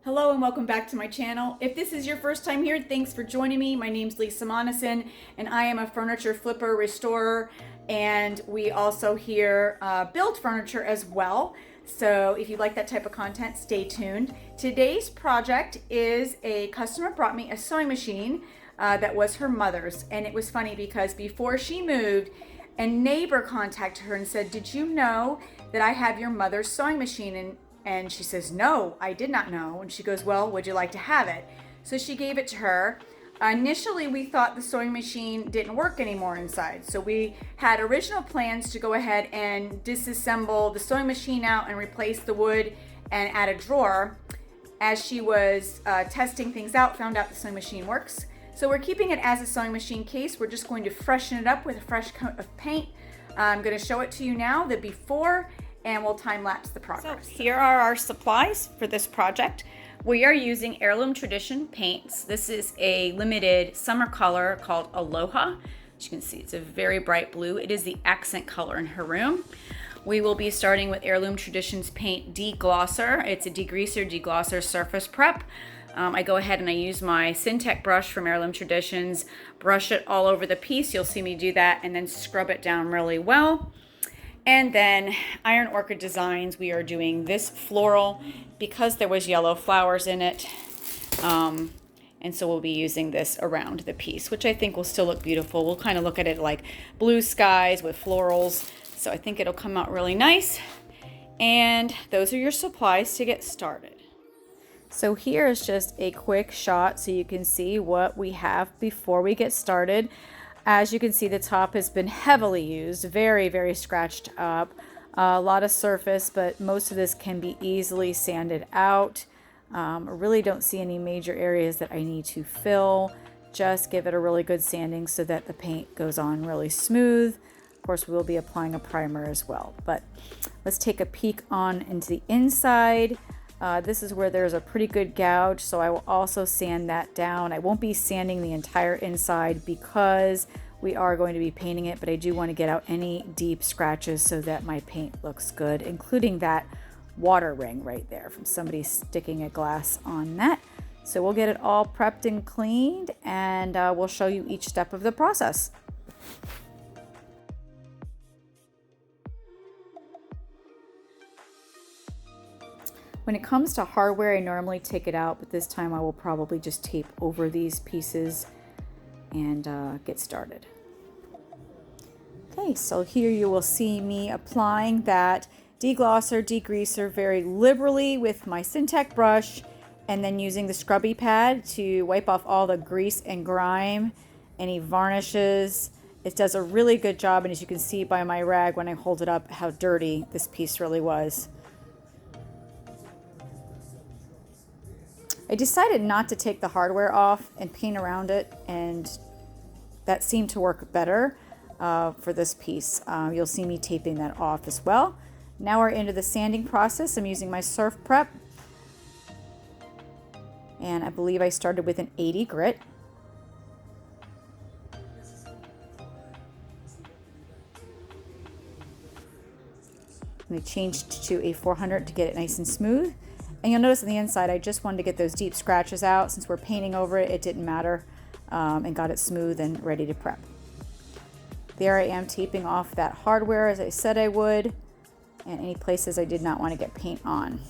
Hello and welcome back to my channel. If this is your first time here, thanks for joining me. My name's Lisa Monison and I am a furniture flipper restorer, and we also here build furniture as well. So if you like that type of content, stay tuned. Today's project is a customer brought me a sewing machine that was her mother's, and it was funny because before she moved, a neighbor contacted her and said, "Did you know that I have your mother's sewing machine?" And she says, "No, I did not know." And she goes, "Well, would you like to have it?" So she gave it to her. Initially, we thought the sewing machine didn't work anymore inside. So we had original plans to go ahead and disassemble the sewing machine out and replace the wood and add a drawer. As she was testing things out, found out the sewing machine works. So we're keeping it as a sewing machine case. We're just going to freshen it up with a fresh coat of paint. I'm going to show it to you now, the before, and we'll time lapse the progress. So here are our supplies for this project. We are using Heirloom Tradition paints. This is a limited summer color called Aloha. As you can see, it's a very bright blue. It is the accent color in her room. We will be starting with Heirloom Traditions Paint Deglosser. It's a degreaser, deglosser surface prep. I go ahead and I use my Syntec brush from Heirloom Traditions, brush it all over the piece. You'll see me do that, and then scrub it down really well. And then Iron Orchid Designs, we are doing this floral because there was yellow flowers in it. And so we'll be using this around the piece, which I think will still look beautiful. We'll kind of look at it like blue skies with florals. So I think it'll come out really nice. And those are your supplies to get started. So here is just a quick shot so you can see what we have before we get started. As you can see, the top has been heavily used, very, very scratched up. A lot of surface, but most of this can be easily sanded out. I really don't see any major areas that I need to fill. Just give it a really good sanding so that the paint goes on really smooth. Of course, we will be applying a primer as well. But let's take a peek on into the inside. This is where there's a pretty good gouge, so I will also sand that down. I won't be sanding the entire inside because we are going to be painting it, but I do want to get out any deep scratches so that my paint looks good, including that water ring right there from somebody sticking a glass on that. So we'll get it all prepped and cleaned, and we'll show you each step of the process. When it comes to hardware, I normally take it out, but this time I will probably just tape over these pieces and get started. Okay, so here you will see me applying that deglosser, degreaser very liberally with my Syntec brush, and then using the scrubby pad to wipe off all the grease and grime, any varnishes. It does a really good job, and as you can see by my rag when I hold it up how dirty this piece really was. I decided not to take the hardware off and paint around it, and that seemed to work better for this piece. You'll see me taping that off as well. Now we're into the sanding process. I'm using my SurfPrep, and I believe I started with an 80 grit. And I changed to a 400 to get it nice and smooth. And you'll notice on the inside, I just wanted to get those deep scratches out. Since we're painting over it, it didn't matter, and got it smooth and ready to prep. There I am taping off that hardware as I said I would, and any places I did not want to get paint on.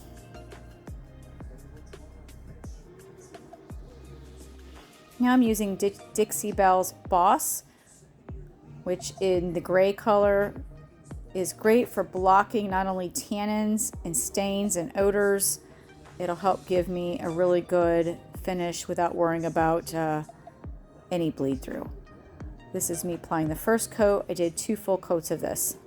Now I'm using Dixie Belle's Boss, which in the gray color is great for blocking not only tannins and stains and odors. It'll help give me a really good finish without worrying about any bleed through. This is me applying the first coat. I did 2 full coats of this.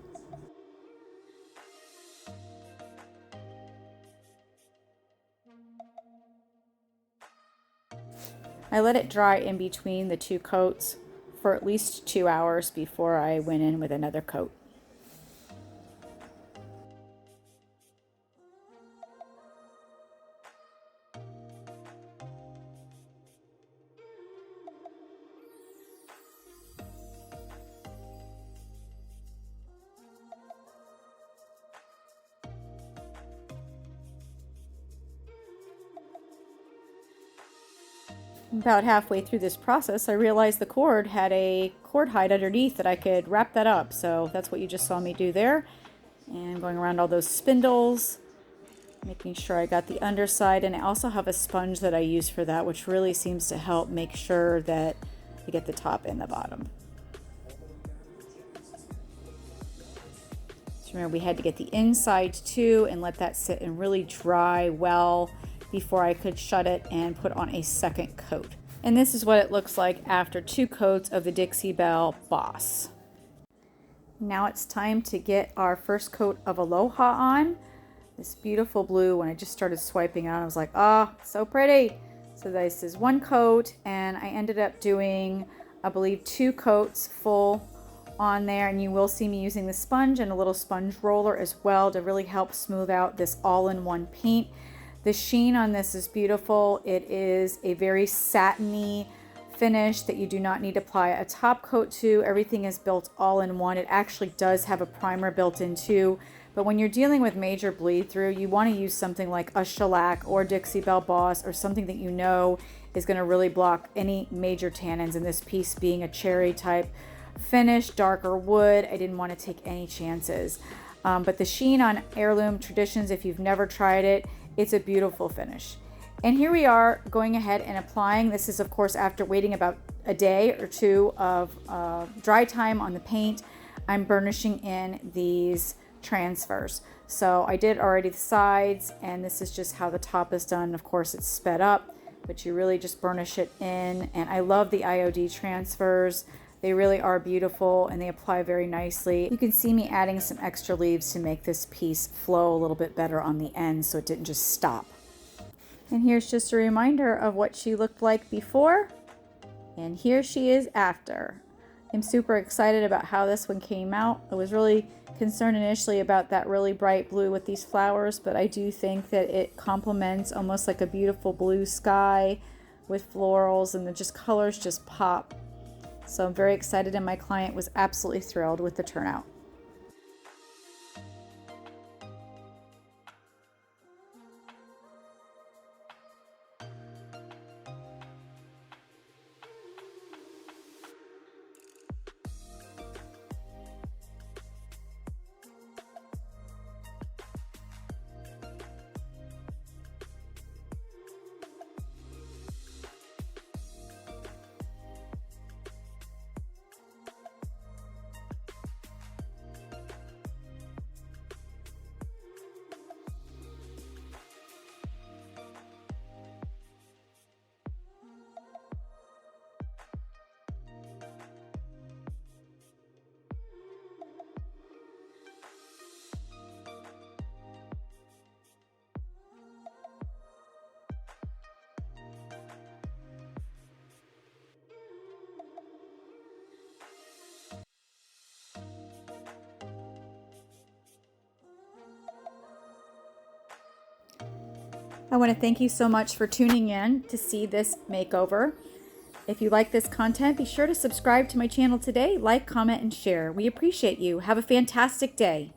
I let it dry in between the 2 coats for at least 2 hours before I went in with another coat. About halfway through this process, I realized the cord had a cord hide underneath that I could wrap that up. So that's what you just saw me do there. And going around all those spindles, making sure I got the underside. And I also have a sponge that I use for that, which really seems to help make sure that I get the top and the bottom. So remember, we had to get the inside too and let that sit and really dry well before I could shut it and put on a second coat. And this is what it looks like after 2 coats of the Dixie Belle Boss. Now it's time to get our first coat of Aloha on. This beautiful blue, when I just started swiping out, I was like, oh, so pretty. So this is 1 coat, and I ended up doing, I believe, 2 coats full on there. And you will see me using the sponge and a little sponge roller as well to really help smooth out this all-in-one paint. The sheen on this is beautiful. It is a very satiny finish that you do not need to apply a top coat to. Everything is built all in one. It actually does have a primer built in too. But when you're dealing with major bleed through, you want to use something like a shellac or Dixie Belle Boss or something that you know is going to really block any major tannins. And this piece being a cherry type finish, darker wood, I didn't want to take any chances. But the sheen on Heirloom Traditions, if you've never tried it, it's a beautiful finish. And here we are going ahead and applying. This is, of course, after waiting about a day or 2 of dry time on the paint. I'm burnishing in these transfers. So I did already the sides, and this is just how the top is done. Of course, it's sped up, but you really just burnish it in. And I love the IOD transfers. They really are beautiful, and they apply very nicely. You can see me adding some extra leaves to make this piece flow a little bit better on the end so it didn't just stop. And here's just a reminder of what she looked like before, and here she is after. I'm super excited about how this one came out. I was really concerned initially about that really bright blue with these flowers, but I do think that it complements almost like a beautiful blue sky with florals, and the colors just pop. So I'm very excited, and my client was absolutely thrilled with the turnout. I want to thank you so much for tuning in to see this makeover. If you like this content, be sure to subscribe to my channel today, like, comment, and share. We appreciate you. Have a fantastic day.